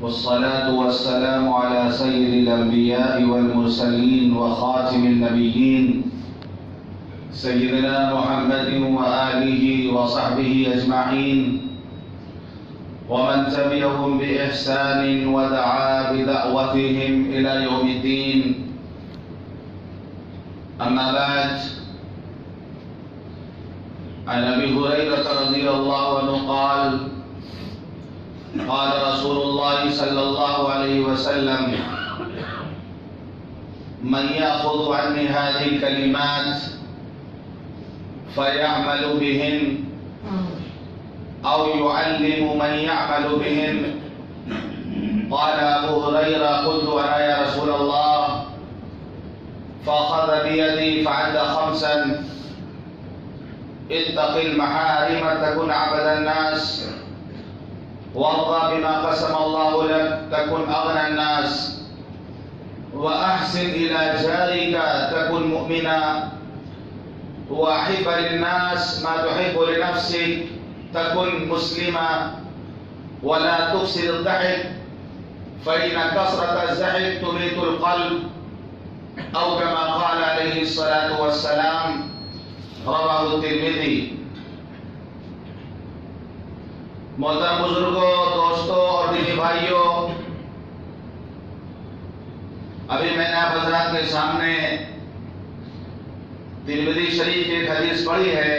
والصلاة والسلام على سيد الأنبياء والمرسلين وخاتم النبيين سيدنا محمد وآله وصحبه أجمعين ومن تبعهم بإحسان ودعا بدعوتهم إلى يوم الدين. أما بعد، عن أبي هريرة رضي الله عنه قال قال رسول الله صلى الله عليه وسلم: من يأخذ عني هذه الكلمات فيعمل بهن أو يعلم من يعمل بهن. قال أبو هريرة: قلت أنا يا رسول الله. فأخذ بيدي فعد خمسا: اتق المحارم تكن عبد الناس، وارضى بما قسم الله لك تكن أغنى الناس، وأحسن إلى جارك تكن مؤمنا، وأحب للناس ما تحب لنفسك تكن مسلما، ولا تفسد الضحك فإن كثرة الضحك تميت القلب، أو كما قال عليه الصلاة والسلام. رواه الترمذی. محترم بزرگوں، دوستوں اور دینی بھائیوں، ابھی میں نے آپ حضرات کے سامنے ترمذی شریف کی ایک حدیث پڑھی ہے.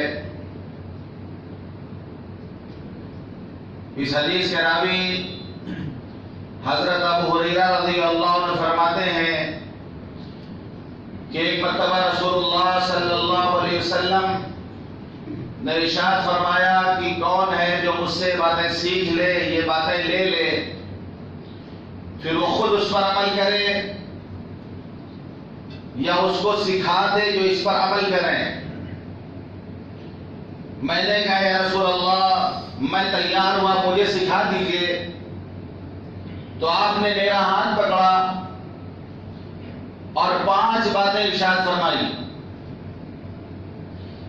اس حدیث کے راوی حضرت ابو ہریرہ رضی اللہ عنہ فرماتے ہیں کہ ایک مرتبہ رسول اللہ صلی اللہ علیہ وسلم نے ارشاد فرمایا کہ کون ہے جو مجھ سے باتیں سیکھ لے، یہ باتیں لے لے، پھر وہ خود اس پر عمل کرے یا اس کو سکھا دے جو اس پر عمل کریں. میں نے کہا یا رسول اللہ میں تیار ہوا، مجھے سکھا دیجئے. تو آپ نے میرا ہاتھ پکڑا اور 5 باتیں ارشاد فرمائی.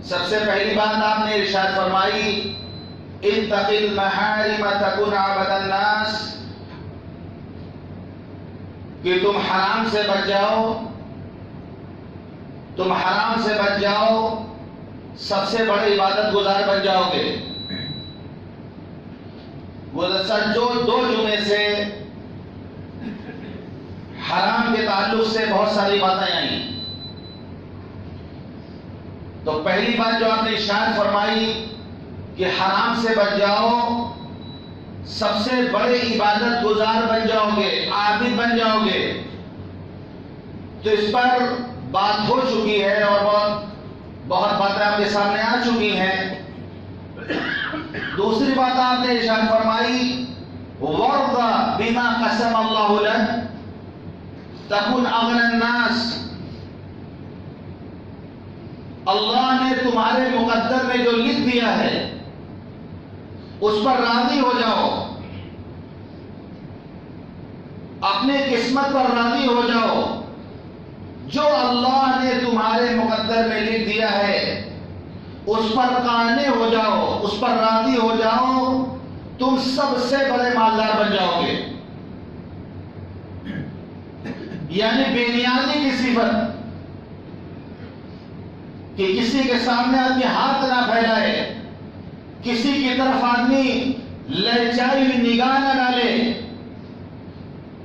سب سے پہلی بات آپ نے ارشاد فرمائی: اتق المحارم تکن عبد الناس، کہ تم حرام سے بچ جاؤ، تم حرام سے بچ جاؤ، سب سے بڑے عبادت گزار بن جاؤ گے. گزشتہ جو 2 جمعے سے حرام کے تعلق سے بہت ساری باتیں آئیں. تو پہلی بات جو آپ نے ارشاد فرمائی کہ حرام سے بچ جاؤ، سب سے بڑے عبادت گزار بن جاؤ گے، عابد بن جاؤ گے. تو اس پر بات ہو چکی ہے اور بہت باتیں آپ کے سامنے آ چکی ہیں. دوسری بات آپ نے ارشاد فرمائی: وَارْضَ بِمَا قَسَمَ اللَّهُ لَكَ تَكُنْ أَغْنَى النَّاسِ. اللہ نے تمہارے مقدر میں جو لکھ دیا ہے اس پر راضی ہو جاؤ، اپنے قسمت پر راضی ہو جاؤ. جو اللہ نے تمہارے مقدر میں لکھ دیا ہے اس پر قانع ہو جاؤ، اس پر راضی ہو جاؤ، تم سب سے بڑے مالدار بن جاؤ گے. یعنی بے نیازی کی صفت کہ کسی کے سامنے آدمی ہاتھ نہ پھیلائے، کسی کی طرف آدمی للچائی ہوئی نگاہ نہ ڈالے.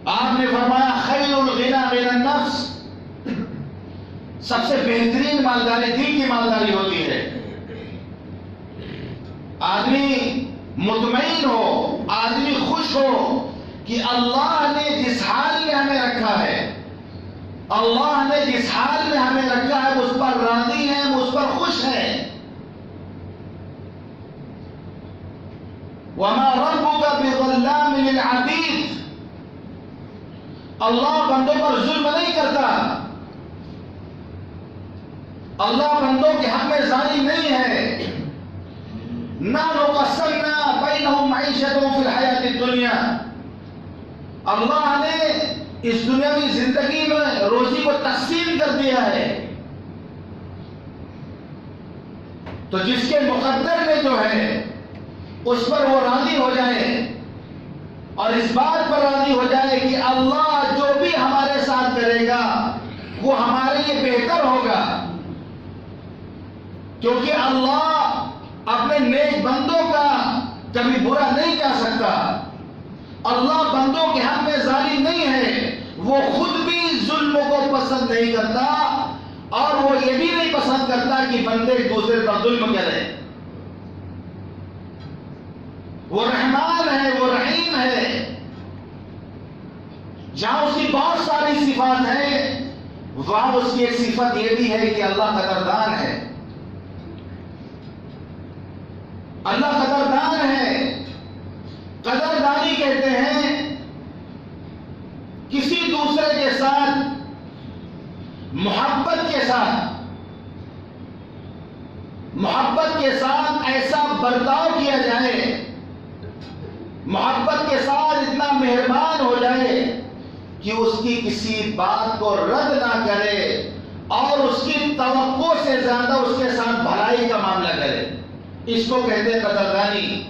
آپ نے فرمایا: خیر الغنی غنی النفس، سب سے بہترین مالداری دل کی مالداری ہوتی ہے. آدمی مطمئن ہو، آدمی خوش ہو کہ اللہ نے جس حال میں ہمیں رکھا ہے، اللہ نے جس حال میں ہمیں رکھا ہے اس پر راضی ہیں، اس پر خوش ہیں. وَمَا رَبُّكَ بِظَلَّامٍ لِلْعَبِيدِ، اللہ بندوں پر ظلم نہیں کرتا، اللہ بندوں کے حق میں ظالم نہیں ہے. نَحْنُ قَسَّمْنَا بَيْنَهُمْ مَعِيشَتَهُمْ فِي الْحَيَاةِ الدُّنْيَا، اللہ نے اس دنیاوی زندگی میں روزی کو تقسیم کر دیا ہے. تو جس کے مقدر میں جو ہے اس پر وہ راضی ہو جائے اور اس بات پر راضی ہو جائے کہ اللہ جو بھی ہمارے ساتھ کرے گا وہ ہمارے لیے بہتر ہوگا، کیونکہ اللہ اپنے نیک بندوں کا کبھی برا نہیں کہہ سکتا۔ اللہ بندوں کے حق میں ظالم نہیں ہے، وہ خود بھی ظلم کو پسند نہیں کرتا اور وہ یہ بھی نہیں پسند کرتا کہ بندے ایک دوسرے پر ظلم کریں۔ وہ رحمان ہے، وہ رحیم ہے۔ جہاں اس کی بہت ساری صفات ہیں وہاں اس کی ایک صفت یہ بھی ہے کہ اللہ قدردان ہے۔ اللہ قدردان ہے۔ قدردانی کہتے ہیں کسی دوسرے کے ساتھ محبت کے ساتھ ایسا برتاؤ کیا جائے، محبت کے ساتھ اتنا مہربان ہو جائے کہ اس کی کسی بات کو رد نہ کرے اور اس کی توقع سے زیادہ اس کے ساتھ بھلائی کا معاملہ کرے، اس کو کہتے ہیں قدردانی۔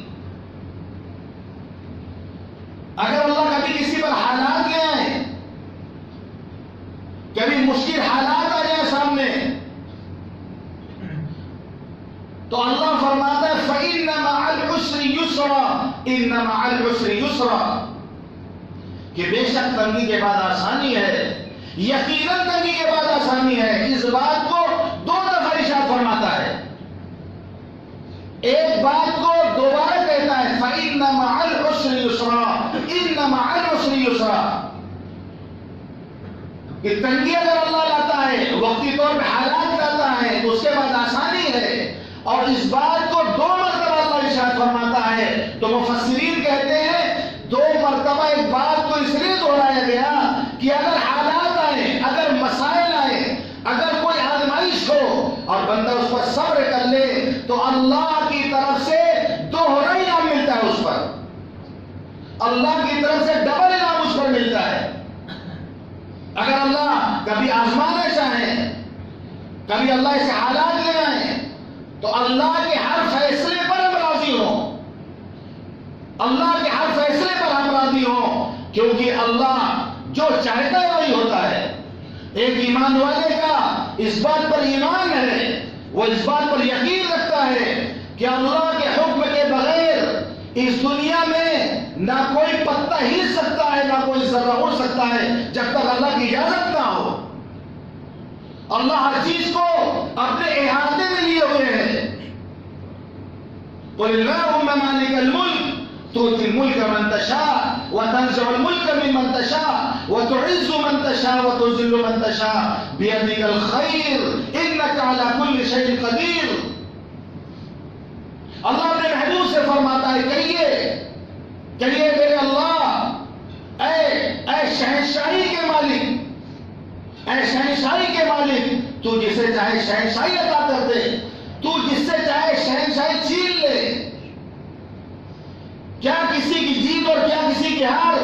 اگر اللہ کبھی کسی پر حالات لے آئے، کبھی مشکل حالات آ جائیں سامنے، تو اللہ فرماتا ہے فَإِنَّ مَعَ الْعُسْرِ يُسْرًا إِنَّ مَعَ الْعُسْرِ يُسْرًا، کہ بے شک تنگی کے بعد آسانی ہے، یقیناً تنگی کے بعد آسانی ہے۔ اس بات کو دو دفعہ ارشاد فرماتا ہے، ایک بات کو دوبارہ کہتا ہے فَإِنَّ مَعَ الْعُسْرِ يُسْرًا إِنَّ مَعَ الْعُسْرِ يُسْرًا، کہ تنگی اگر اللہ لاتا ہے، وقتی طور پہ حالات لاتا ہے تو اس کے بعد آسانی ہے، اور اس بات کو دو مرتبہ اللہ ارشاد فرماتا ہے تو مفسرین کہتے ہیں دو مرتبہ ایک بات کو اس لیے دہرایا گیا کہ اگر حالات آئے، اگر مسائل آئے، اگر کوئی آزمائش ہو اور بندہ اس پر صبر کر لے تو اللہ کی طرف سے دوہرا انعام ملتا ہے، اس پر اللہ کی طرف سے ڈبل انعام اس پر ملتا ہے۔ اگر اللہ کبھی آزمانا چاہیں، کبھی اللہ ایسے حالات لے آئیں تو اللہ کے ہر فیصلے پر ہم راضی ہوں، اللہ کے ہر فیصلے پر ہم راضی ہوں، کیونکہ اللہ جو چاہتا ہے وہی ہوتا ہے۔ ایک ایمان والے کا اس بات پر ایمان ہے، وہ اس بات پر یقین رکھتا ہے کہ اللہ کے حکم کے بغیر اس دنیا میں نہ کوئی پتا ہل سکتا ہے، نہ کوئی ذرہ اڑ سکتا ہے جب تک اللہ کی اجازت نہ ہو۔ اللہ ہر چیز کو اپنے احاطے میں لیے ہوئے ہیں۔ قُلِ اللَّهُمَّ مَالِكَ الْمُلْكِ تُؤْتِي الْمُلْكَ مَن تَشَاءُ وَتَنزِعُ الْمُلْكَ مِمَّن تَشَاءُ وَتُعِزُّ مَن تَشَاءُ وَتُذِلُّ مَن تَشَاءُ بِيَدِكَ الْخَيْرُ إِنَّكَ عَلَى كُلِّ شَيْءٍ قَدِيرٌ۔ اللہ اپنے محبوب سے فرماتا ہے کہیے میرے اللہ، اے شہنشاہی کے مالک، اے شہنشاہی کے مالک، تو جسے چاہے شہنشاہی عطا کر دے، تو جس سے چاہے شہنشاہی چھین لے۔ کیا کسی کی جیت اور کیا کسی کی ہار،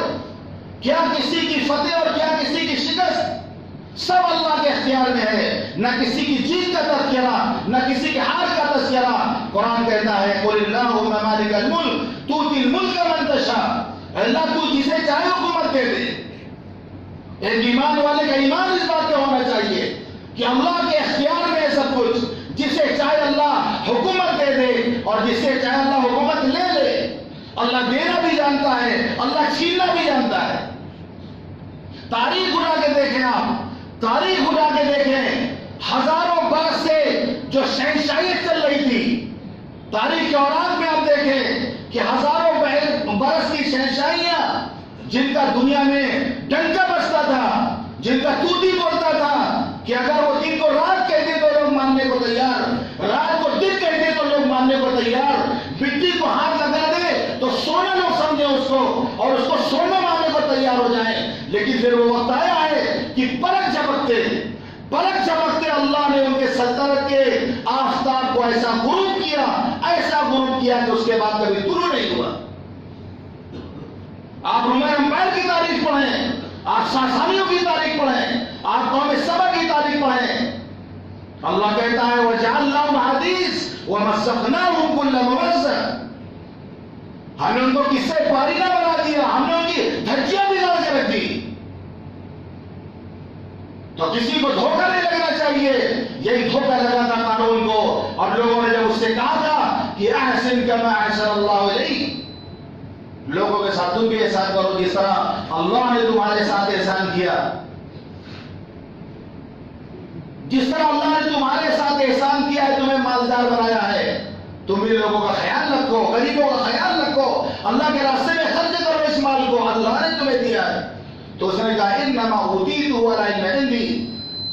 کیا کسی کی فتح اور کیا کسی کی شکست، سب اللہ کے اختیار میں ہے۔ نہ کسی کی جیت کا تذکرہ، نہ کسی کے ہار کا تذکرہ۔ قرآن کہتا ہے قُلِ اللَّهُمَّ مَالِكَ الْمُلْكِ تُؤْتِي الْمُلْكَ مَن تَشَاءُ، اللہ تو جسے چاہے حکومت دے دے۔ ایک ایمان والے کا ایمان اس بات پہ ہونا چاہیے کہ اللہ کے اختیار میں ہے سب کچھ، جسے چاہے اللہ حکومت دے دے اور جسے چاہے اللہ حکومت لے لے۔ اللہ دینا بھی جانتا ہے، اللہ چھیننا بھی جانتا ہے۔ تاریخ اٹھا کے دیکھیں، آپ تاریخ اٹھا کے دیکھیں، ہزاروں برس سے جو شہنشاہیت چل رہی تھی، تاریخ کے اوراق میں آپ دیکھیں کہ ہزاروں برس کی شہنشاہیاں جن کا دنیا میں ڈنکا بجتا تھا، جن کا توتی بولتا تھا کہ اگر وہ دن کو رات کہتے تو لوگ ماننے کو تیار، رات کو دن کہتے تو لوگ ماننے کو تیار، مٹی کو ہاتھ لگا دے تو سونا لوگ سمجھے اس کو اور اس کو سونا ماننے کو تیار ہو جائیں۔ لیکن پھر وہ وقت آیا ہے کہ پلک جھپکتے اللہ نے ان کے سلطنت کے آفتاب کو ایسا غروب کیا کہ اس کے بعد کبھی طلوع نہیں ہوا۔ آپ رومن امپائر کی تاریخ پڑھیں، آپ ساسانیوں کی تاریخ پڑھیں، آپ قوم سبا کی تاریخ پڑھیں، اللہ کہتا ہے وَجَعَلْنَاهُمْ أَحَادِيثَ وَمَزَّقْنَاهُمْ كُلَّ مُمَزَّقٍ، ہم نے ان کو قصے پاری نہ بنا دیا، ہم نے ان کی دھجیاں بگاڑ کے رکھ دی. تو کسی کو دھوکہ نہیں لگنا چاہیے. یہی دھوکہ لگا تھا قارون کو، اور لوگوں نے جب اس سے کہا تھا کہ احسن کما احسن اللہ علیک، لوگوں کے ساتھ تم بھی احسان کرو جس طرح اللہ نے تمہارے ساتھ احسان کیا. جس طرح اللہ نے تمہارے ساتھ احسان کیا ہے، تمہیں مالدار بنایا ہے، تم بھی لوگوں کا خیال رکھو، غریبوں کا خیال رکھو، اللہ کے راستے میں خرچ کرو اس مال کو، اللہ نے تمہیں دیا ہے. تو اس نے کہا انما اوتیتہ علی علم عندی.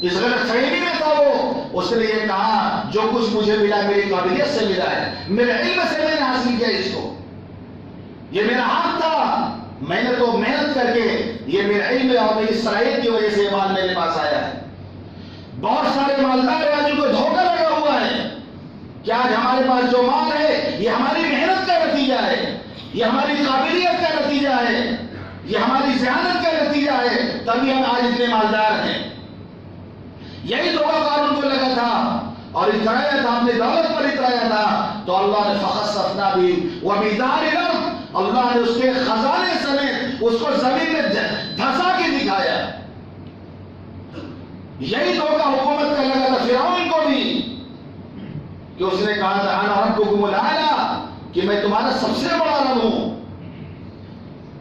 اس غلط فہمی میں تھا وہ. اس نے یہ کہا جو کچھ مجھے ملا میری قابلیت سے ملا ہے، میرے علم سے میں نے حاصل کیا اس کو، یہ میرا حق تھا، میں نے تو محنت کر کے، یہ میرے علم اور میری صلاحیت کی وجہ سے مال میرے پاس آیا ہے. بہت سارے مالدار ہیں جن کو دھوکہ لگا ہوا ہے کہ آج ہمارے پاس جو مال ہے یہ ہماری محنت کا نتیجہ ہے، یہ ہماری قابلیت کا نتیجہ ہے، یہ ہماری ذہانت کا نتیجہ ہے، تبھی ہم آج اتنے مالدار ہیں. یہی دھوکہ قارون کو لگا تھا اور اترایا تھا، اپنے دولت پر اترایا تھا. تو اللہ نے فخسفنا بھی وبدار الارض، اللہ نے اس کے خزانے سمیت اس کو زمین میں دھسا کے دکھایا. یہی دھوکہ حکومت کا لگا تھا فرعون کو بھی، کہ اس نے کہا تھا انا ربکم الاعلی، کہ میں تمہارا سب سے بڑا رب ہوں.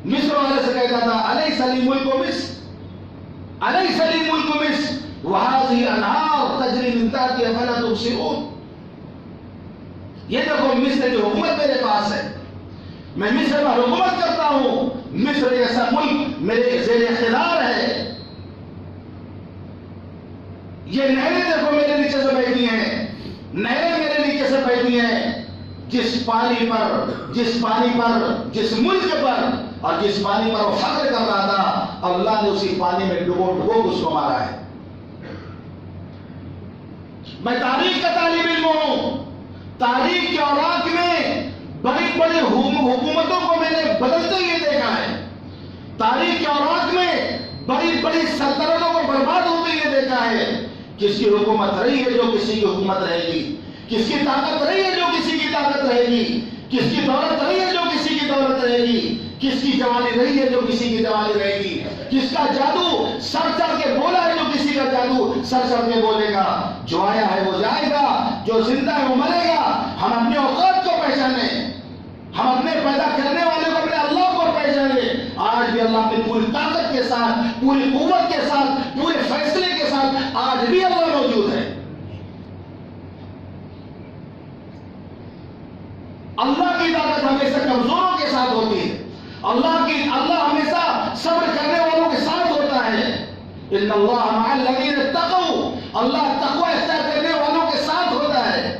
مصر والے سے کہتا تھا الیس لی ملک مصر، الیس لی ملک مصر وہذه انہار تجری من تحتی افلا تبصرون. یہ دیکھو مصر کی حکومت میرے پاس ہے، میں مصر میں حکومت کرتا ہوں، مصر جیسا ملک میرے زیر اقتدار ہے. یہ نہریں دیکھو میرے نیچے سے بہتی ہیں، نہریں میرے نیچے سے بہتی ہیں. جس پانی پر جس ملک پر اور جس پانی پر وہ فخر کر رہا تھا، اللہ نے اسی پانی میں ڈبو اس کو مارا ہے. میں تاریخ کا طالب علم ہوں، تاریخ کے اوراق میں بڑی بڑی حکومتوں کو میں نے بدلتے ہوئے دیکھا ہے، تاریخ کے اوراق میں بڑی بڑی سلطنتوں کو برباد ہوتے ہوئے دیکھا ہے. کس کی حکومت رہی ہے جو کسی کی حکومت رہے گی، کس کی طاقت رہی ہے جو کسی کی طاقت رہے گی، کس کی دولت رہی ہے جو کسی کی دولت رہے گی، کس کی جوانی رہی ہے جو کسی کی جوانی رہے گی، کس کا جادو سر چڑھ کے بولا ہے جو کسی کا جادو سر چڑھ کے بولے گا. جو آیا ہے وہ جائے گا، جو زندہ ہے وہ مرے گا. ہم اپنے اوقات کو پہچانے، ہم اپنے پیدا کرنے والے کو، اپنے اللہ کو پہچانے. آج بھی اللہ اپنی پوری طاقت کے ساتھ، پوری قوت کے ساتھ، پورے فیصلے کے ساتھ آج بھی اللہ موجود ہے. اللہ کی طاقت ہمیشہ کمزوروں کے ساتھ ہوتی ہے. اللہ ہمیشہ صبر کرنے والوں کے ساتھ ہوتا ہے. ان اللہ مع الذین اتقوا، اللہ تقوی اختیار کرنے والوں کے ساتھ ہوتا ہے.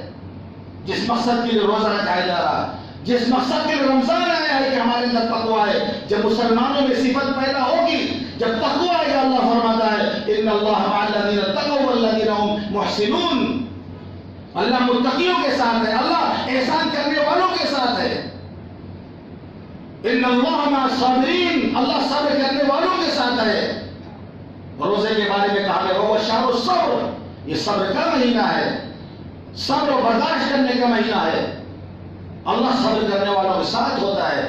جس مقصد کے لیے روزہ رکھایا جا رہا ہے، جس مقصد کے لیے رمضان آیا ہے کہ ہمارے اندر تقوی ہے، جب مسلمانوں میں صفت پیدا ہوگی، جب تقوی آئے گا، اللہ فرماتا ہے ان اللہ مع الذین اتقوا والذین هم محسنون. اللہ متقیوں کے ساتھ ہے، اللہ احسان کرنے والوں کے ساتھ ہے. ان اللہ مع الصابرین، اللہ صبر کرنے والوں کے ساتھ ہے. روزے کے بارے میں کہا گیا وہ شہر الصبر، یہ صبر کا مہینہ ہے، صبر و برداشت کرنے کا مہینہ ہے. اللہ صبر کرنے والوں کے ساتھ ہوتا ہے.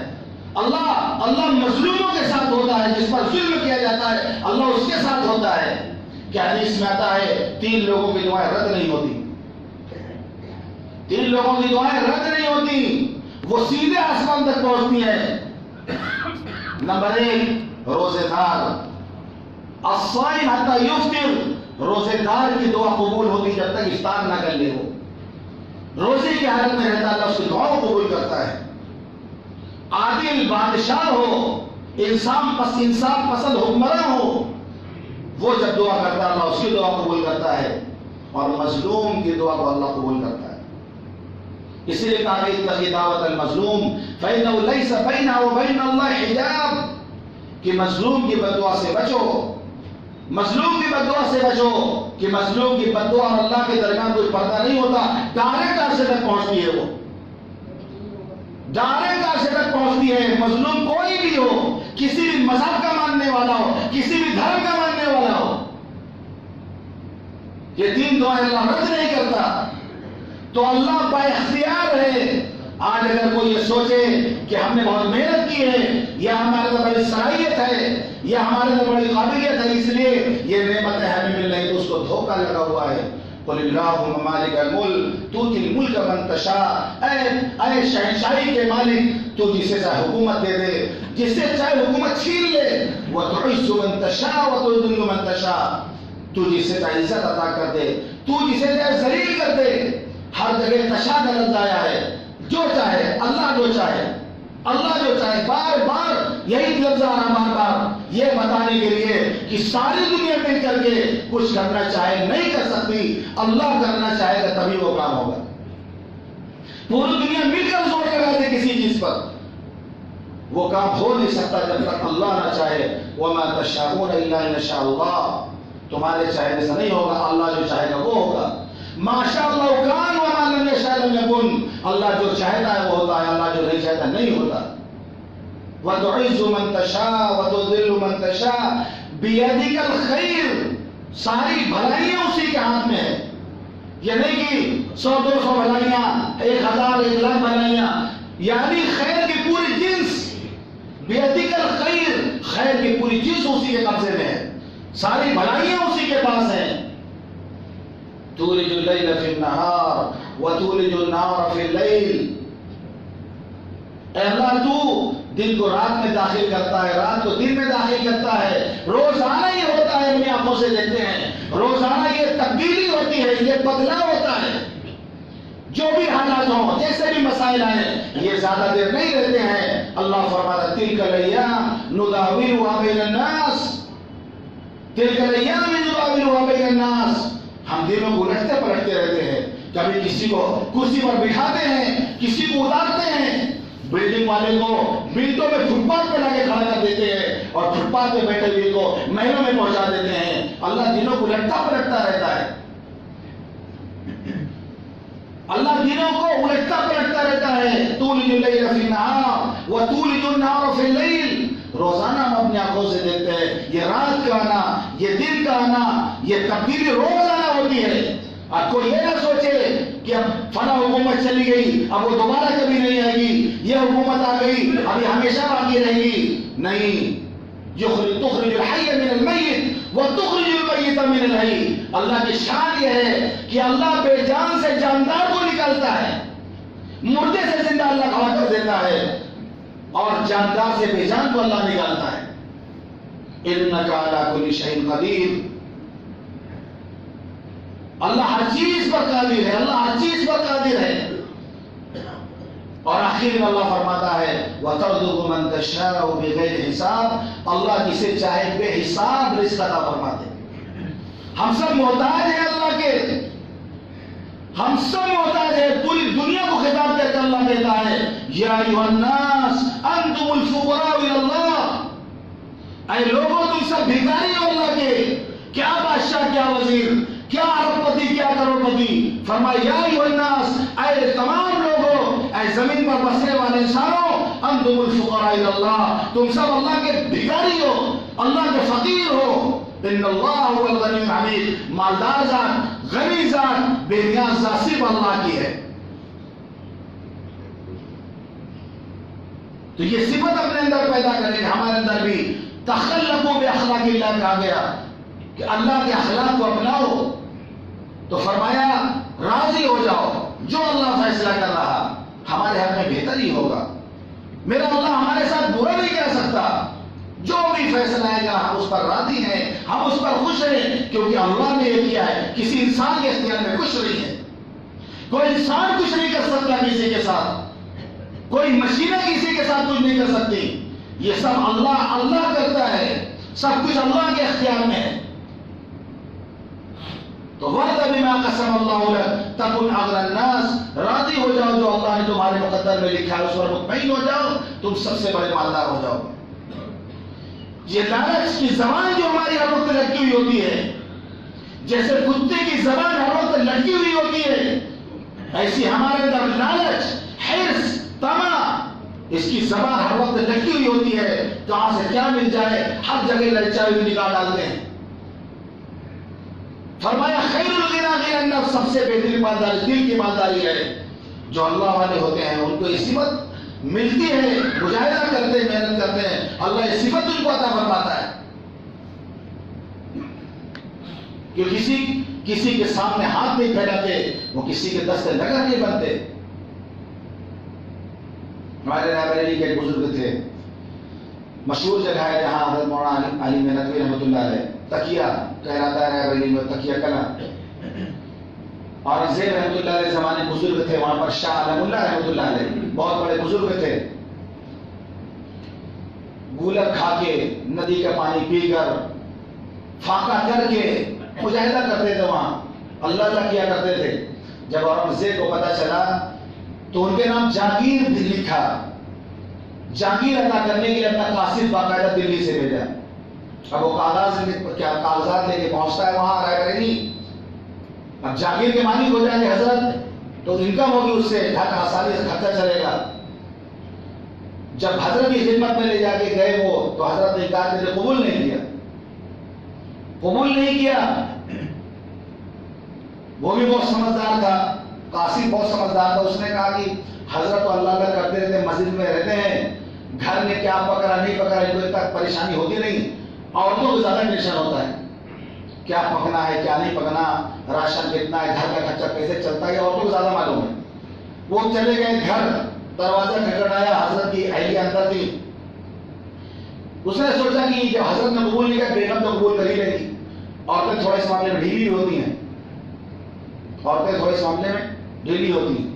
اللہ مظلوموں کے ساتھ ہوتا ہے، جس پر ظلم کیا جاتا ہے اللہ اس کے ساتھ ہوتا ہے. کیا حدیث میں آتا ہے 3 لوگوں کی دعائیں رد نہیں ہوتی، 3 لوگوں کی دعائیں رد نہیں ہوتی، وہ سیدھے آسمان تک پہنچتی ہیں. نمبر 1 روزے دار، الصائم حتی یفطر، روزے دار کی دعا قبول ہوتی جب تک افطار نہ کر لے. وہ روزے کی حالت میں رہتا اللہ اس کی دعا کو قبول کرتا ہے. عادل بادشاہ ہو، انسان پسند حکمراں ہو، وہ جب دعا کرتا ہے اللہ اس کی دعا قبول کرتا ہے، اور مظلوم کی دعا کو اللہ قبول کرتا ہے. اسی لیے کہا کہ اتقی دعوت المظلوم فإنه ليس بينه وبين الله حجاب، کہ مظلوم کی بددعا سے بچو، مظلوم کی بددعا سے بچو، کہ مظلوم کی بددعا اور اللہ کے درمیان کوئی پردہ نہیں ہوتا، ڈائریکٹ عرش تک پہنچتی ہے. وہ ڈائریکٹ عرش تک پہنچتی ہے. مظلوم کوئی بھی ہو، کسی بھی مذہب کا ماننے والا ہو، کسی بھی دھرم کا ماننے والا ہو، یہ 3 دعائیں اللہ رد نہیں کرتا. تو اللہ با اختیار ہے، آج اگر کوئی یہ سوچے کہ ہم نے بہت محنت کی ہے یا ہمارے اندر بڑی صلاحیت ہے یا ہمارے اندر بڑی قابلیت ہے اس لیے یہ نعمتیں ہمیں مل رہی تو اس کو دھوکہ لگا ہوا ہے. قل اللہم مالک الملک تؤتی الملک من تشاء، اے شہنشاہی کے مالک تو جسے چاہے حکومت دے دے، جس سے چاہے حکومت چھین لے. وتعز من تشاء وتذل من تشاء، تو جسے چاہے عزت عطا کر دے، تو جسے چاہے ذلیل کر دے. ہر جگہ تشاء کا لفظ آیا ہے، جو چاہے اللہ جو چاہے، اللہ جو چاہے. بار بار یہی لفظ آ رہا بار بار یہ بتانے کے لیے کہ ساری دنیا مل کر کے کچھ کرنا چاہے نہیں کر سکتی، اللہ کرنا چاہے گا تبھی وہ کام ہوگا. پوری دنیا مل کر زور لگا دے کسی چیز پر، وہ کام ہو نہیں سکتا جب تک اللہ نہ چاہے. وما تشاءون الا ان شاء اللہ، تمہارے چاہنے سے نہیں ہوگا، اللہ جو چاہے گا وہ ہوگا. ما شاء اللہ کان وما لم یشاء لم یکن، اللہ جو چاہتا ہے وہ ہوتا ہے، اللہ جو نہیں چاہتا نہیں ہوتا. وتعز من تشاء وتذل من تشاء بیدک الخیر، ساری بھلائیاں اسی کے ہاتھ میں ہے. یہ نہیں کہ 100-200 بھلائیاں، 1000-1,00,000 بھلائیاں، یعنی خیر کی پوری جنس. بیدک الخیر، خیر کی پوری جنس اسی کے قبضے میں ہے، ساری بھلائیاں اسی کے پاس ہیں. تولج اللیل فی النہار وتولج النہار فی اللیل، اے اللہ تو دن کو رات میں داخل کرتا ہے، رات کو دن میں داخل کرتا ہے. روزانہ یہ ہوتا ہے، اپنی آنکھوں سے دیکھتے ہیں، روزانہ یہ تبدیلی ہوتی ہے، یہ بدلاؤ ہوتا ہے. جو بھی حالات ہوں، جیسے بھی مسائل آئیں، یہ زیادہ دیر نہیں رہتے ہیں. اللہ فرماتا تلک الایام نداولها بین الناس، تلک الایام نداولها بین الناس. ہم دنوں کو الٹتے پلٹتے رہتے ہیں، کبھی کسی کو کرسی پر بٹھاتے ہیں، کسی کو اتارتے ہیں. بلڈنگ والے کو منٹوں میں فٹ پاتھ پہ لا کے کھڑا کر دیتے ہیں اور فٹ پاتھ پہ بیٹھے ہوئے کو محلوں میں پہنچا دیتے ہیں. اللہ دنوں کو الٹتا پلٹتا رہتا ہے، اللہ دنوں کو الٹتا پلٹتا رہتا ہے. تولج اللیل فی النہار وتولج النہار فی اللیل. روزانہ ہم اپنی آنکھوں سے دیکھتے ہیں یہ رات کا آنا، یہ دن کا آنا، یہ تبدیلی روزانہ ہوتی ہے. اور کوئی یہ نہ سوچے کہ اب فلاں حکومت چلی گئی اب وہ دوبارہ کبھی نہیں آئے گی، یہ حکومت آ گئی ابھی ہمیشہ باقی رہے گی. نہیں، تخرج الحی من المیت وتخرج المیت من الحی. اللہ کی شان یہ ہے کہ اللہ بے جان سے جاندار کو نکالتا ہے، مردے سے زندہ اللہ کھڑا کر دیتا ہے اور جاندار سے بے جان کو اللہ نکالتا ہے. انک علی کل شیء قدیر، اللہ ہر چیز پر قادر ہے، اللہ ہر چیز پر قادر ہے. اور آخر میں اللہ فرماتا ہے وَتَرْزُقُ مَن تَشَاءُ بِغَيْرِ حساب، اللہ جسے چاہے بے حساب رزق عطا فرماتے. ہم سب محتاج ہیں اللہ کے، ہم سب محتاج ہیں. پوری دنیا کو خطاب کر کے اللہ کہتا ہے یا ایھا الناس انتم الفقراء الی اللہ، اے لوگوں تم سب بھکاری ہو اللہ کے. کیا بادشاہ، کیا وزیر، کیا ارب پتی، کیا کروڑ پتی. فرمایا یا ایھا الناس، اے تمام لوگوں، اے زمین پر بسنے والے انسانوں، انتم الفقراء الی اللہ، تم سب اللہ کے بھکاری ہو، اللہ کے فقیر ہو. ان اللہ هو الغنی الحمید، مالدار ذات، غنی ذات، بے نیاز ذات صرف اللہ کی ہے. تو یہ صفت اپنے اندر پیدا کریں، ہمارے اندر بھی تخلقوا باخلاق اللہ کہا گیا کہ اللہ کے اخلاق کو اپناؤ. تو فرمایا راضی ہو جاؤ، جو اللہ فیصلہ کر رہا ہمارے حق میں بہتر ہی ہوگا. میرا اللہ ہمارے ساتھ برا نہیں کہہ سکتا، جو بھی فیصلہ آئے گا ہم اس پر راضی ہیں، ہم اس پر خوش ہیں، کیونکہ اللہ نے یہ کیا ہے. کسی انسان کے اختیار میں کچھ نہیں ہے، کوئی انسان کچھ نہیں کر سکتا کسی کے ساتھ، کوئی مشینیں کسی کے ساتھ کچھ نہیں کر سکتی. یہ سب اللہ کرتا ہے، سب کچھ اللہ کے اختیار میں ہے. تو وَرْضَ بِمَا قَسَمَ اللَّهُ لَكَ تَكُنْ أَغْنَى النَّاسِ، راضی ہو جاؤ جو اللہ نے تمہارے مقدر میں لکھا ہے اس پر مطمئن ہو جاؤ، تم سب سے بڑے مالدار ہو جاؤ. یہ لالچ کی زبان جو ہماری ہر وقت لٹکی ہوئی ہوتی ہے، جیسے کتے کی زبان ہر وقت لٹکی ہوئی ہوتی ہے، ایسی ہمارے اندر لالچ، حرص، طمع، اس کی زبان ہر وقت لٹکی ہوئی ہوتی ہے. کہاں سے کیا مل جائے ہر جگہ للچائی ہوئی نگاہ ڈالتے ہیں. فرمایا خیر الغنی غنی النفس، سب سے بہترین مالداری دل کی مالداری ہے. جو اللہ والے ہوتے ہیں ان کو یہ صفت ملتی ہے، مجاہدہ کرتے ہیں، محنت کرتے ہیں، اللہ یہ صفت ان کو عطا فرماتا ہے کہ کسی کے سامنے ہاتھ نہیں پھیلاتے، وہ کسی کے دست نگر نہیں بنتے۔ ہمارے رائے بریلی کے ایک بزرگ تھے، مشہور جگہ ہے جہاں حضرت مولانا علی ندوی رحمۃ اللہ علیہ تکیہ کہلاتا ہے، رائے بریلی میں تکیہ کلا، اور زید رحمۃ اللہ علیہ زمانے بزرگ تھے وہاں پر، شاہ عالم اللہ رحمۃ اللہ علیہ بہت بڑے بزرگ تھے، گولر کھا کے ندی کا پانی پی کر فاقہ کر کے مجاہدہ کرتے تھے، وہاں اللہ اللہ کیا کرتے تھے۔ جب اورنگزیب کو پتہ چلا تو ان کے نام جاگیر لکھا، جاگیر ادا کرنے کے لیے اپنا قاصد باقاعدہ دلی سے بھیجا۔ اب وہ کاغذات لے کے پہنچتا ہے وہاں رائے بریلی، اب جاگیر کے مالک ہو جائیں گے حضرت تو انکم ہوگی، اس سے آسانی سے خرچہ چلے گا۔ جب حضرت کی خدمت میں لے جا کے گئے وہ تو حضرت نے کہا کہ قبول نہیں کیا، قبول نہیں کیا۔ وہ بھی بہت سمجھدار تھا، قاصد بہت سمجھدار تھا، اس نے کہا کہ حضرت اللہ اللہ کرتے رہتے، مسجد میں رہتے ہیں، گھر میں کیا پکڑا نہیں پکڑا ان کو اتنا پریشانی ہوتی نہیں، عورتوں کو زیادہ ٹینشن ہوتا ہے، کیا پکنا ہے کیا نہیں پکنا، راشن کتنا ہے، گھر کا خرچہ کیسے چلتا ہے، عورتوں کو زیادہ معلوم ہے۔ وہ چلے گئے گھر، دروازہ کھٹکھٹایا، حضرت کی اہلیہ اندر تھی۔ اس نے سوچا کہ جب حضرت نے قبول نہیں کیا، بیگم تو قبول کر ہی لے گی، عورتیں تھوڑے اس معاملے میں ڈھیلی ہوتی ہیں، عورتیں تھوڑے اس معاملے میں ڈھیلی ہوتی ہیں،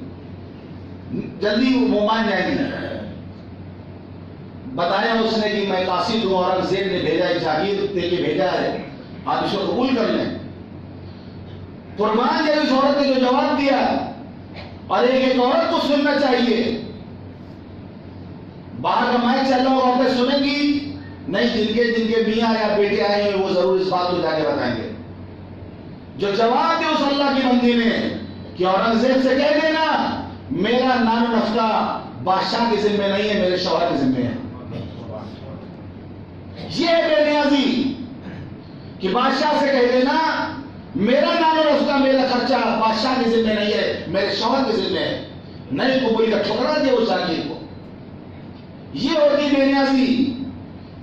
جلدی وہ مان جائیں گی۔ بتایا اس نے کہ میں قاصد ہوں، اورنگزیب نے بھیجا ہے، جاگیر دے کے بھیجا ہے، آپ اس کو قبول کر لیں۔ قربان جب اس عورت نے جو جواب دیا، اور ایک عورت کو سننا چاہیے، باہر کا مائک چل رہا ہو، عورتیں سنیں گی نہیں، جن کے میاں یا بیٹے آئے ہیں وہ ضرور اس بات کو جا کے بتائیں گے۔ جو جواب دیا اس اللہ کی بندی نے کہ اورنگزیب سے کہہ دینا میرا نان و نفقہ بادشاہ کے ذمہ نہیں ہے، میرے شوہر کے ذمہ ہے۔ یہ بے نیازی کہ بادشاہ سے کہہ دینا میرا نان و نفقہ، میرا خرچہ بادشاہ کے ذمہ نہیں ہے، میرے شوہر کے ذمہ ہے۔ نہیں قبول کا ٹھکرا دیا اس جاگیر کو۔ یہ ہوتی بے نیازی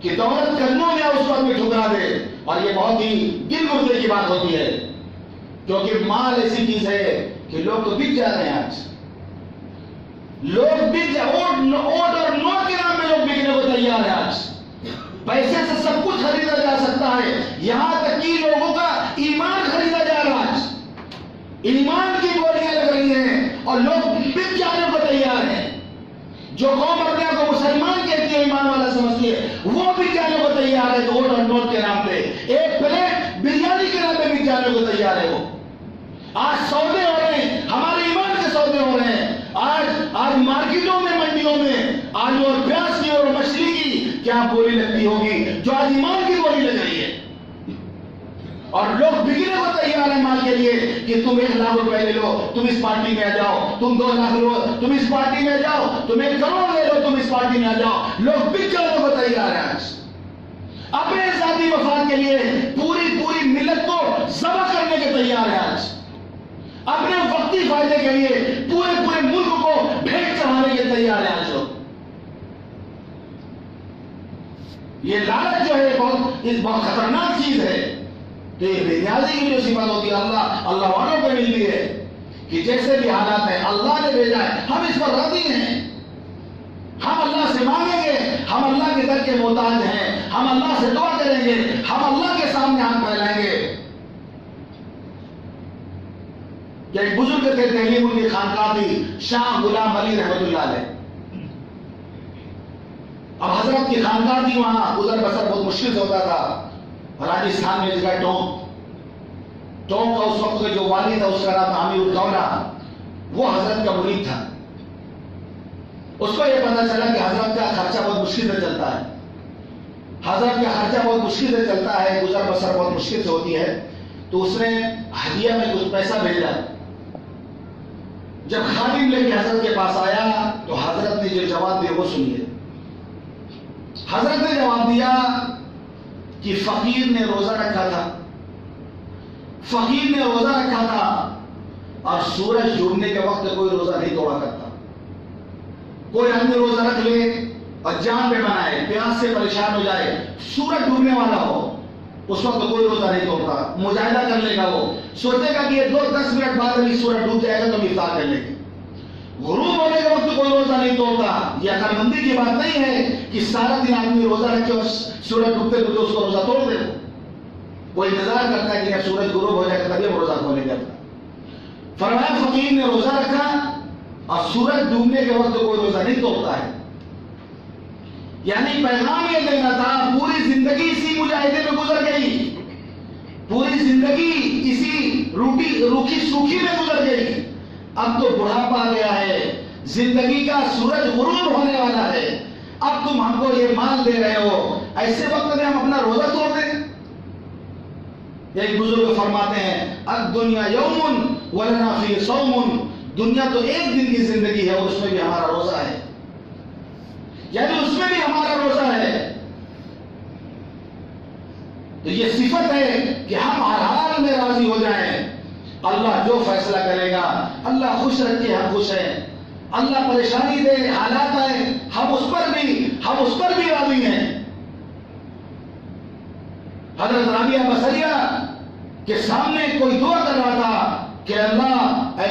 کہ دولت قدموں میں اس وقت میں ٹھکرا دے، اور یہ بہت ہی دل گردے کی بات ہوتی ہے، کیونکہ مال ایسی چیز ہے کہ لوگ تو بک جا رہے ہیں آج، لوگ بک اوٹ اور نوٹ کے نام میں لوگ بکنے کو تیار ہیں آج۔ پیسے سے سب کچھ خریدا جا سکتا ہے، یہاں تک کہ لوگوں کا ایمان خریدا جا رہا ہے آج، ایمان کی بولیاں لگ رہی ہیں اور لوگ بک جانے کو تیار ہیں۔ جو قوم اپنے آپ کو مسلمان کہتی ہے، ایمان والا سمجھتی ہے، وہ بک جانے کو تیار ہے ووٹ اور نوٹ کے نام پہ، ایک پلیٹ بریانی کے نام پہ بک جانے کو تیار ہے۔ وہ آج سودے ہو رہے ہیں، ہمارے ایمان کے سودے ہو رہے ہیں۔ آج مارکیٹوں میں، منڈیوں میں آلو اور پیاز کی اور مچھلی کی کیا بولی لگتی ہوگی جو آج ایمان کی بولی لگ رہی ہے، اور لوگ بکنے کو تیار ہیں مال کے لیے کہ تم 1 لاکھ روپے لے لو، تم اس پارٹی میں آ جاؤ، تم 2 لاکھ لو، تم اس پارٹی میں آ جاؤ، تم 1 کروڑ لے لو، تم اس پارٹی میں آ جاؤ۔ لوگ بک جانے کو تیار ہیں آج، اپنے ذاتی مفاد کے لیے پوری ملت کو ذبح کرنے کے تیار ہیں آج، اپنے وقتی فائدے کے لیے پورے ملک کو بھیٹ چڑھانے کے تیار ہیں آج لوگ۔ یہ لالچ جو ہے بہت خطرناک چیز ہے۔ تو یہ بے نیازی کی جو صفت ہوتی ہے اللہ والوں کو ملتی ہے کہ جیسے بھی حالات ہیں اللہ نے بھیجا ہے، ہم اس پر راضی ہیں، ہم اللہ سے مانگیں گے، ہم اللہ کے در کے محتاج ہیں، ہم اللہ سے دعا کریں گے، ہم اللہ کے سامنے ہاتھ پھیلائیں گے۔ ایک بزرگ تھے دہلی میں، ان کی خانقاہ تھی شاہ غلام علی رحمۃ اللہ علیہ۔ اب حضرت کی خانقاہ تھی، وہاں گزر بسر بہت مشکل سے ہوتا تھا۔ راجستھان میں جگہ ٹونک کا اس وقت کا جو والی تھا اس کا نام عامر الدولہ، وہ حضرت کا مرید تھا۔ اس کو یہ پتا چلا کہ حضرت کا خرچہ بہت مشکل سے چلتا ہے، حضرت کا خرچہ بہت مشکل سے چلتا ہے، گزر بسر بہت مشکل سے ہوتی ہے، تو اس نے ہدیہ میں کچھ پیسہ بھیجا۔ جب خادم لے کے حضرت کے پاس آیا تو حضرت نے جو جواب دیا وہ سنیے۔ حضرت نے جواب دیا کہ فقیر نے روزہ رکھا تھا، فقیر نے روزہ رکھا تھا، اور سورج ڈوبنے کے وقت کوئی روزہ نہیں توڑا کرتا. کوئی آدمی روزہ رکھ لے اور جان پہ بنائے، پیاس سے پریشان ہو جائے، سورج ڈوبنے والا ہو، اس وقت کوئی روزہ نہیں توڑتا. مجاہدہ کر لے گا، وہ سوچے گا کہ یہ 2-10 منٹ بعد ابھی سورج ڈوب جائے گا تو ہم افطار کر لیں گے. غروب ہونے کے وقت کوئی روزہ نہیں توڑتا. یہ عقل مندی کی بات نہیں ہے کہ سارا دن آدمی روزہ رکھے اور سورج ڈوبتے ڈوبتے اس کو روزہ توڑ دے. وہ انتظار کرتا ہے کہ جب سورج غروب ہو جائے گا تبھی روزہ کھولے گا. فرمایا فقیر نے روزہ رکھا اور سورج ڈوبنے کے وقت کوئی روزہ نہیں توڑتا ہے. یعنی پیغام یہ دینا تھا، پوری زندگی اسی مجاہدے میں گزر گئی، پوری زندگی اسی روکھی سوکھی میں گزر گئی. اب تو بڑھاپا آ گیا ہے، زندگی کا سورج غروب ہونے والا ہے، اب تم ہم کو یہ مال دے رہے ہو، ایسے وقت میں ہم اپنا روزہ توڑ دیں. ایک بزرگ فرماتے ہیں الدنیا یوم ولنا فی صوم، دنیا تو ایک دن کی زندگی ہے اور اس میں بھی ہمارا روزہ ہے، یعنی اس میں بھی ہمارا روزہ ہے. تو یہ صفت ہے کہ ہم ہر حال میں راضی ہو جائیں. اللہ جو فیصلہ کرے گا، اللہ خوش رکھے ہم خوش ہیں، اللہ پریشانی دے حالات آئے ہم اس پر بھی راضی ہیں. حضرت رابعہ بصریہ کے سامنے کوئی دعا کر رہا تھا کہ اللہ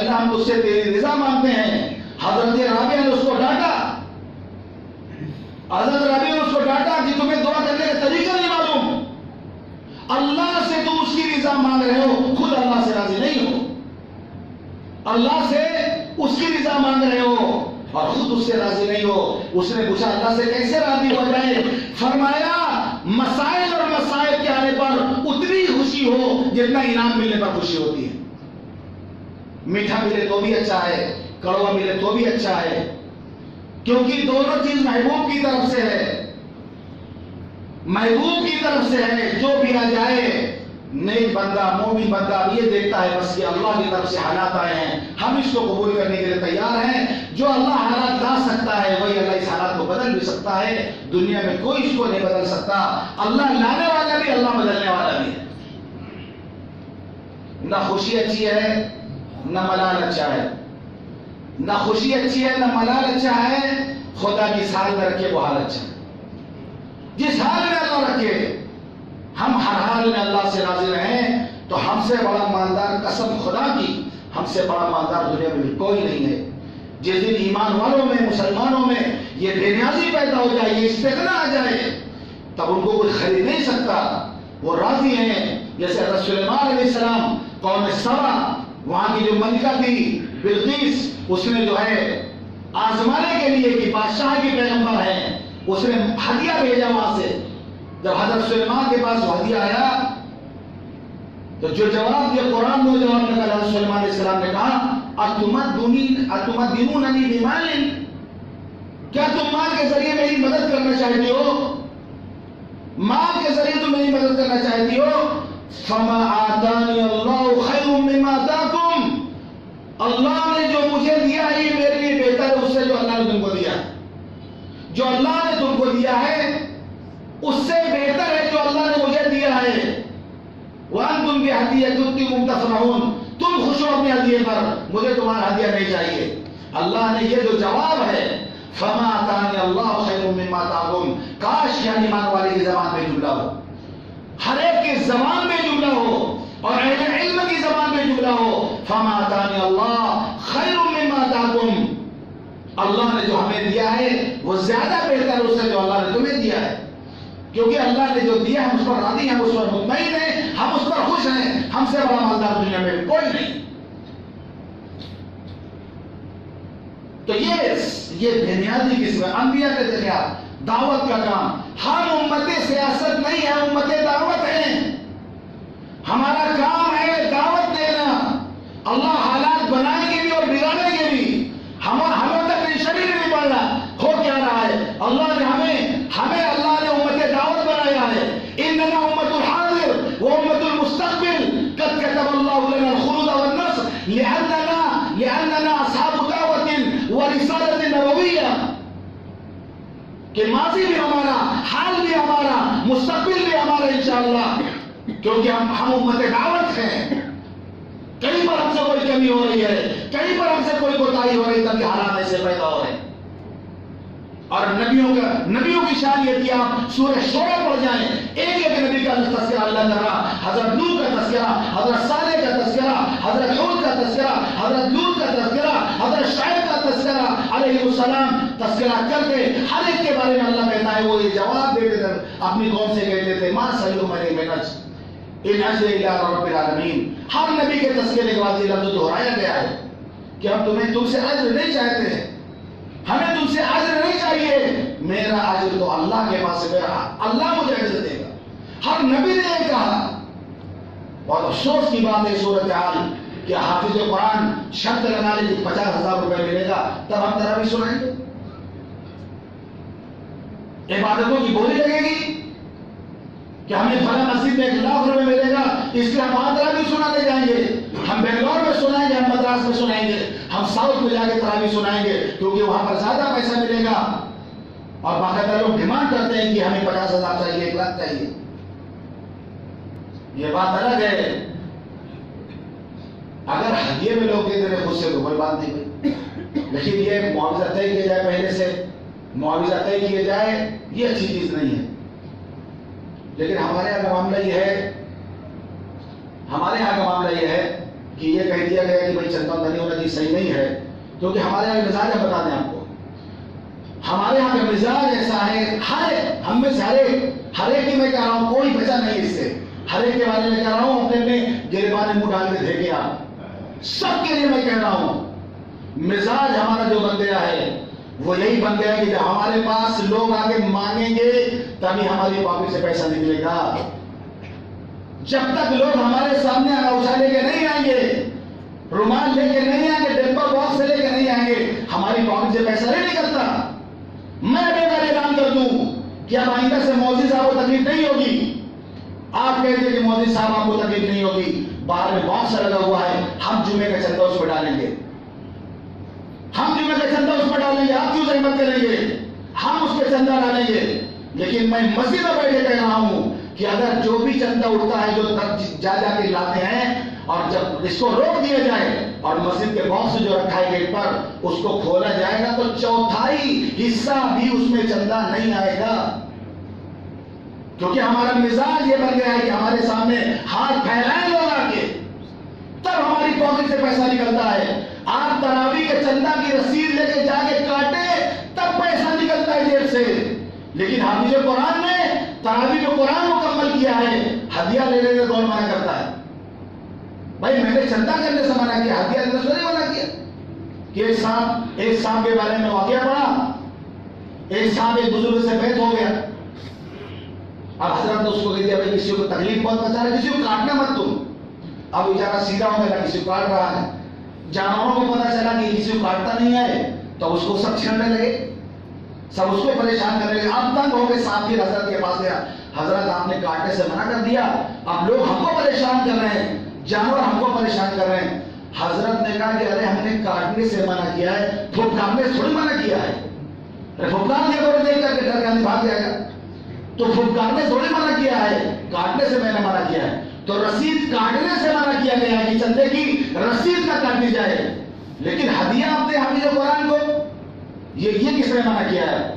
ہم تجھ سے تیری رضا مانگتے ہیں. حضرت رابعہ نے اس کو ڈانٹا، کہ تمہیں دعا کرنے کا طریقہ نہیں معلوم، اللہ سے تم اس کی رضا مانگ رہے ہو، خود اللہ سے راضی نہیں ہو. اللہ سے اس کی رضا مانگ رہے ہو اور خود اس سے راضی نہیں ہو. اس نے پوچھا اللہ سے کیسے راضی ہو جائے؟ فرمایا مسائل اور مسائل کے آنے پر اتنی خوشی ہو جتنا انعام ملنے پر خوشی ہوتی ہے. میٹھا ملے تو بھی اچھا ہے، کڑوا ملے تو بھی اچھا ہے، کیونکہ دونوں چیز محبوب کی طرف سے ہے، محبوب کی طرف سے ہے. جو بھی آ جائے نیک بندہ مومن بندہ یہ دیکھتا ہے بس کہ اللہ کی طرف سے حالات آئے ہیں، ہم اس کو قبول کرنے کے لیے تیار ہیں. جو اللہ حالات لا سکتا ہے وہی اللہ اس حالات کو بدل بھی سکتا ہے. دنیا میں کوئی اس کو نہیں بدل سکتا. اللہ لانے والا بھی، اللہ بدلنے والا بھی ہے. نہ خوشی اچھی ہے نہ ملال اچھا ہے، نہ خوشی اچھی ہے نہ ملال اچھا ہے. خدا جس حال میں رکھے وہ حال اچھا ہے، جس حال میں اللہ رکھے. ہم ہر حال میں اللہ سے راضی رہیں تو ہم سے بڑا مالدار، قسم خدا کی ہم سے بڑا مالدار دنیا میں کوئی نہیں ہے. جس دن ایمان والوں میں، مسلمانوں میں یہ بے نیازی پیدا ہو جائے، یہ استغنا آ جائے، تب ان کو کوئی خرید نہیں سکتا. وہ راضی ہیں. جیسے حضرت سلیمان علیہ السلام قوم سبا، وہاں کی جو ملکہ تھی بلقیس، اس نے جو ہے آزمانے کے لیے کہ بادشاہ کی پیغمبر ہے، اس نے ہدیہ بھیجا وہاں سے. جب حضرت سلیمان کے پاس وہ ہدیہ آیا تو جو جواب دیا قرآن میں جواب نکلا. حضرت سلیمان علیہ السلام نے کہا اتمدوننی بمال، کیا تم مال کے ذریعے میری مدد کرنا چاہتی ہو؟ مال کے ذریعے تم میری مدد کرنا چاہتی ہو؟ فما آتانی اللہ خیر مما آتاکم، اللہ نے جو مجھے دیا ہے یہ میرے لیے بہتر ہے اس سے جو اللہ نے تم کو دیا. جو اللہ نے تم کو دیا ہے اس سے بہتر ہے جو اللہ نے مجھے دیا ہے. وانتم بہدیۃکم تفرحون، تم خوش ہو اپنے ہدیے پر، مجھے تمہارا ہدیہ نہیں چاہیے. اللہ نے یہ جو جواب ہے فما آتانی اللہ خیر مما آتاکم، کاش یعنی ایمان والے کی زبان میں جملہ ہو، ہر ایک کی زبان میں جملہ ہو اور اہل علم کی زبان میں جملہ ہو. فما آتانی اللہ خیر مما آتاکم، اللہ نے جو ہمیں دیا ہے وہ زیادہ بہتر ہے اس سے جو اللہ نے تمہیں دیا ہے. کیونکہ اللہ نے جو دیا ہم اس پر راضی ہیں، ہم اس پر مطمئن ہیں، ہم اس پر خوش ہیں. ہم سے بڑا مالدار دنیا میں کوئی نہیں. تو یہ بے نیازی کس میں؟ انبیاء کے ذریعہ دعوت کا کام. ہم امت سیاست نہیں ہے، امت دعوت ہیں. ہمارا کام ہے دعوت دینا. اللہ حالات بنائیں گے بھی اور بگاڑیں گے بھی. ہمیں تک ٹینشن ہی نہیں پڑ رہا ہو کیا رہا ہے. اللہ نے ہمیں اللہ نے امت دعوت بنایا ہے. اننا امت الحاضر و امت المستقبل قد كتب الله لنا الخلود والنصر لاننا اصحاب دعوت ورسالة نبوية. کہ ماضی بھی ہمارا، حال بھی ہمارا، مستقبل بھی ہمارا انشاءاللہ، کیونکہ ہم امت دعوت ہیں. کہیں پر ہم سے کوئی کمی ہو رہی ہے، کہیں پر ہم سے کوئی کوتاہی ہو رہی ہے، تبھی حالات ایسے پیدا ہو رہے ہیں۔ اور نبیوں کی شان یہ تھی، آپ سورہ شورى پڑھ جائیں، ایک ایک نبی کا تذکرہ اللہ کر رہا، حضرت نوح کا تذکرہ، حضرت صالح کا تذکرہ، حضرت ہود کا تذکرہ، حضرت لوط کا تذکرہ، حضرت شعیب کا تذکرہ علیہ السلام تذکرہ کر کے ہر ایک کے بارے میں اللہ کہتا ہے، وہ یہ جواب دیتے تھے اپنی قوم سے، کہتے تھے ما سألتم علیہ من اجر ان اجر الا رب العالمین۔ ہر نبی کے تذکرے کے بعد یہ لفظ دہرایا گیا ہے کہ ہم تم سے اجر نہیں چاہتے ہیں، ہمیں تم سے اجر نہیں چاہیے، میرا اجر تو اللہ کے پاس ہے، اللہ مجھے اجر دے گا۔ ہر نبی نے یہ کہا۔ بہت افسوس کی بات ہے صورتحال کہ حافظ قرآن شرط لگا لے کہ 50,000 روپے ملے گا تب ہم تراویح سنائیں گے، عبادتوں کی بولی لگے گی کہ ہمیں فلاں مسجد میں 1,00,000 روپے ملے گا اس لیے ہم وہاں تراویح سنانے جائیں گے، ہم بنگلور میں سنائیں گے، ہم مدراس میں سنائیں گے، ہم ساؤتھ میں جا کے تراویح سنائیں گے کیونکہ وہاں پر زیادہ پیسہ ملے گا۔ اور باقاعدہ لوگ ڈیمانڈ کرتے ہیں کہ ہمیں 50,000 چاہیے، 1,00,000 چاہیے۔ یہ بات الگ ہے، اگر ہدیے میں لوگ دیتے رہے خود سے تو کوئی بات نہیں ہوئی، لیکن یہ معاوضہ طے کیا جائے، پہلے سے معاوضہ طے کیا جائے، یہ اچھی چیز نہیں ہے۔ لیکن ہمارے یہاں کا معاملہ یہ ہے کہ یہ کہہ دیا گیا کہ بھائی چندہ نہیں ہونا چاہیے، صحیح نہیں ہے، کیونکہ ہمارے یہاں مزاج ہے، بتا دیں آپ کو، ہمارے یہاں کا مزاج ایسا ہے، ہم میں سے ہر ایک کی میں کہہ رہا ہوں، کوئی بچا نہیں اس سے، ہر ایک کے بارے میں کہہ رہا ہوں، اپنے گریبان منہ ڈال کے دیکھیں آپ، سب کے لیے میں کہہ رہا ہوں، مزاج ہمارا جو بن گیا ہے وہ یہی بن گیا کہ جب ہمارے پاس لوگ آگے مانگیں گے تبھی ہماری پاکٹ سے پیسہ نکلے گا۔ جب تک لوگ ہمارے سامنے انوچھا لے کے نہیں آئیں گے، رومال لے کے نہیں آئیں گے، ڈبہ باکس لے کے نہیں آئیں گے، ہماری پاکٹ سے پیسہ نہیں نکلتا۔ میں بے بار اعلان کر دوں کہ اب آئندہ سے مولوی صاحب کو تکلیف نہیں ہوگی۔ آپ کہتے ہیں کہ مولوی صاحب آپ کو تکلیف نہیں ہوگی، باہر میں باکس لگا ہوا ہے، ہم جمعے کا چندہ اس پہ ڈالیں گے، ہم جمعے کا چندہ اس پہ ڈالیں گے، آپ کیوں زحمت کریں گے، ہم اس پہ چندہ ڈالیں گے۔ لیکن میں مسجد میں بیٹھے کہہ رہا ہوں کہ اگر جو بھی چندہ اٹھتا ہے، جو جا کے لاتے ہیں، اور جب اس کو روک دیا جائے اور مسجد کے باکس جو رکھا ہے گیٹ پر اس کو کھولا جائے گا تو 1/4 حصہ بھی اس میں چندہ نہیں آئے گا، کیونکہ ہمارا مزاج یہ بن گیا ہے کہ ہمارے سامنے ہاتھ پھیلائیں لوگ آ کے تب ہماری پاکٹ سے پیسہ نکلتا ہے۔ آپ تراویح کے چندہ کی رسید لے کے جا کے کاٹے تب پیسہ نکلتا ہے جیب سے، لیکن حافظ قرآن نے تراویح میں قرآن مکمل کیا ہے، ہدیہ لینے سے کون منع کرتا ہے؟ بھائی میں نے چندہ کرنے سے منع کیا، ہدیہ دینے سے نہیں منع کیا۔ کہ ایک صاحب کے بارے میں واقعہ پڑھا، ایک صاحب ایک بزرگ سے بیعت ہو گیا، اب حضرت نے اس کو کہہ دیا بھائی کسی کو تکلیف بہت پہنچا رہا ہے، کسی کو کاٹنا مت تم۔ اب بیچارہ سیدھا ہو گیا، کسی کو کاٹ رہا ہے، جانوروں کو پتا چلا کہ کسی کو کاٹتا نہیں ہے تو اس کو سب چھیڑنے لگے، سب اس کو پریشان کرنے لگے۔ اب تنگ ہو گئے، صاحب پھر حضرت کے پاس گیا، حضرت آپ نے کاٹنے سے منع کر دیا، اب لوگ ہم کو پریشان کر رہے ہیں، جانور ہم کو پریشان کر رہے ہیں۔ حضرت نے کہا کہ ارے ہم نے کاٹنے سے منع کیا ہے، پھپکارنے سے تھوڑی منع کیا ہے۔ پھپکار دے کر دیکھ کر کے ڈر کے بھاگ جائے گا، تو پھپکارنے سے تھوڑی منع کیا ہے، کاٹنے سے میں نے منع کیا ہے۔ تو رسید کاٹنے سے منع کیا گیا ہے کہ چندے کی رسید نہ کاٹی جائے، لیکن ہدیہ آپ نے حافظ قرآن کو یہ کس نے منع کیا ہے؟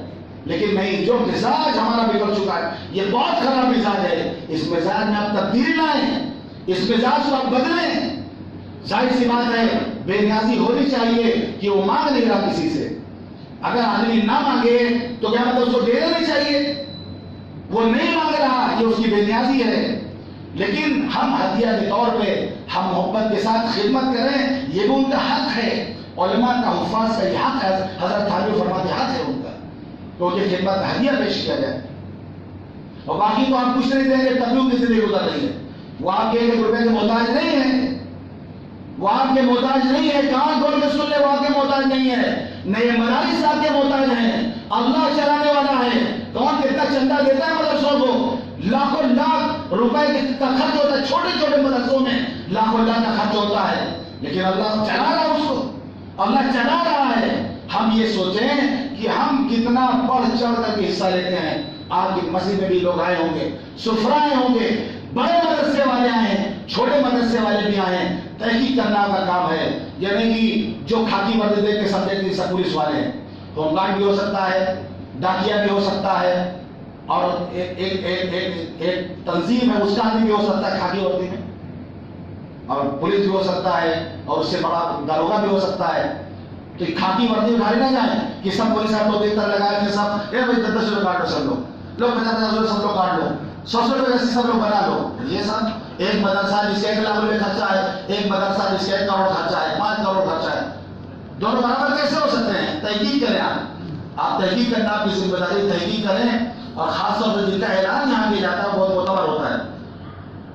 لیکن نہیں، جو مزاج ہمارا بگڑ چکا ہے، یہ بہت خراب مزاج ہے، اس مزاج میں آپ تبدیلی لائیں، اس مزاج کو آپ بدلیں۔ ظاہر سی بات ہے بے نیازی ہونی چاہیے کہ وہ مانگ نہیں رہا کسی سے، اگر آدمی نہ مانگے تو کیا مطلب اس کو دینا نہیں چاہیے، وہ نہیں مانگ رہا یہ اس کی بے نیازی ہے، لیکن ہم ہدیہ کے طور پہ ہم محبت کے ساتھ خدمت کریں، یہ بھی ان کا حق ہے، علماء کا حفاظ کا یہ حق ہے، حضرت تھانوی فرماتے حق ہے ان کا، تو یہ خدمت ہدیہ پیش کیا جائے۔ اور باقی تو آپ کچھ نہیں دیں گے تب بھی ان کی زندگی گزر رہی ہے، وہ آپ کے 1 روپے کے محتاج نہیں ہے، وہ آپ کے محتاج نہیں ہے، کان کھول کے سن لے، وہ آپ کے محتاج نہیں ہے، نئے مدارس آپ کے محتاج ہیں، اللہ چلانے والا ہے، کون کتنا چندہ دیتا ہے مدرسوں کو، لاکھوں لاکھ روپے کا خرچ ہوتا ہے، چھوٹے چھوٹے مدرسوں میں لاکھوں لاکھ کا خرچ ہوتا ہے، لیکن اللہ چلا رہا ہے اس کو، اللہ چلا رہا ہے۔ ہم یہ سوچیں کہ ہم کتنا بڑھ چڑھ کر کے حصہ لیتے ہیں۔ آپ کی مسجد میں بھی لوگ آئے ہوں گے، سفرائے ہوں گے، بڑے مدرسے والے آئے ہیں، چھوٹے مدرسے والے بھی آئیں، تحقیق کرنا کا کام ہے، یعنی کہ جو کھاکی وردی دیکھ کے سمجھے کہ سب پولیس والے ہیں، ہوم گارڈ بھی ہو سکتا ہے، ڈاکیا بھی ہو سکتا ہے، اور ایک تنظیم ہے اس کا آدمی بھی ہو سکتا ہے کھاکی وردی میں، اور پولیس بھی ہو سکتا ہے، اور اس سے بڑا داروغہ بھی ہو سکتا ہے۔ تو کھاکی وردی اٹھائی نہ جائیں کہ سب پولیس آپ لوگ دیکھ کر لگائے کہ سب بھائی 10 روپے کاٹ لو، سب لوگ 50 روپے سب لوگ کاٹ لو، 100 روپے سے سب لوگ بنا لو۔ یہ سب ایک مدرسہ جس کا 1 لاکھ روپے خرچہ ہے، ایک مدرسہ جس کا 1 کروڑ خرچہ ہے، 5 کروڑ خرچہ ہے، دونوں برابر کیسے ہو سکتے ہیں؟ تحقیق کریں، آپ تحقیق کرنا آپ کی ذمہ داری، تحقیق کریں، اور خاص طور سے جن کا اعلان یہاں کیا جاتا ہے وہ بہت معتبر ہوتا ہے،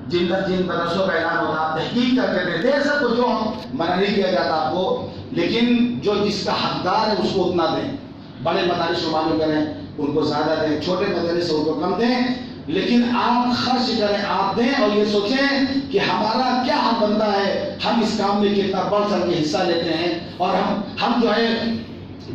جن مدرسوں کا اعلان ہوتا ہے آپ تحقیق کر کے دیں سب کو، جو منع نہیں کیا جاتا آپ کو، لیکن جو جس کا حقدار ہے اس کو اتنا دیں۔ بڑے مدارس کو معلوم کریں ان کو زیادہ دیں، چھوٹے مدارس ان کو کم دیں، لیکن آپ خرچ کریں، آپ دیں، اور یہ سوچیں کہ ہمارا کیا حق بنتا ہے، ہم اس کام میں کتنا بڑھ کر کے حصہ لیتے ہیں، اور ہم جو ہے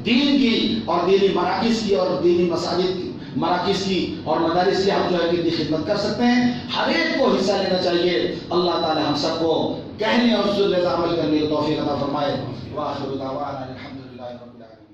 دین کی اور دینی مراکز کی اور دینی مساجد کی مراکز کی اور مدارس کی ہم جو ہے کتنی خدمت کر سکتے ہیں۔ ہر ایک کو حصہ لینا چاہیے۔ اللہ تعالی ہم سب کو کہنے اور سننے پر عمل کرنے کی توفیق عطا فرمائے۔ وآخر دعوانا الحمدللہ رب العالمین۔